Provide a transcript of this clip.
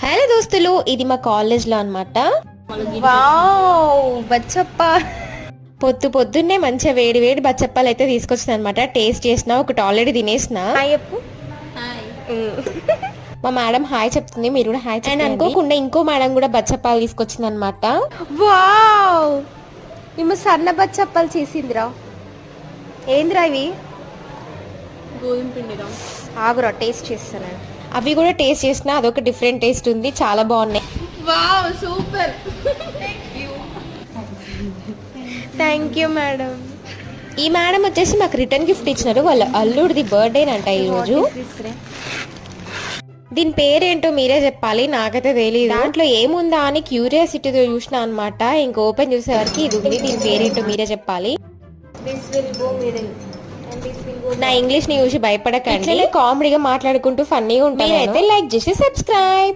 Hello దోస్తులు, ఇది మా కాలేజ్ లో అన్నమాట. బచ్చప్ప పొద్దున్నే మంచిగా వేడి వేడి బచ్చప్పాలు అయితే తీసుకొచ్చింది అనమాట. టేస్ట్ చేసిన ఒకటి ఆల్రెడీ తినేసిన. మా మేడం హాయ్ చెప్తుంది, మీరు కూడా హాయ్ చెప్పండి. అనుకోకుండా ఇంకో మేడం కూడా బచ్చప్పాలు తీసుకొచ్చింది అనమాట. వావ్, మేము సన్న బచ్చప్పాలు చేసిందిరా. ఏందిరా ఇవి? గోధుమ పిండిరా. ఆగురా టేస్ట్ చేస్తాను. అవి కూడా టేస్ట్ చేసిన అదొక డిఫరెంట్ టేస్ట్ ఉంది, చాలా బాగున్నాయి. Wow super. Thank you madam. ఈ మేడం వచ్చేసి మాకు రిటర్న్ గిఫ్ట్ ఇచ్చినారు, వాళ్ళ అల్లుడిది బర్త్డే అంట ఈరోజు. దీని పేరేంటో మీరే చెప్పాలి, నాకైతే తెలియదు. దాంట్లో ఏముందా అని క్యూరియాసిటీతో చూసిన అనమాట. ఇంక ఓపెన్ చేసేసరికి ఇది ఉంది, దీని పేరేంటో మీరే చెప్పాలి. నా ఇంగ్లీష్ ని చూసి భయపడకండి, కామెడీగా మాట్లాడుకుంటూ ఫన్నీగా ఉంటాను. అయితే లైక్ చేసి సబ్స్క్రైబ్.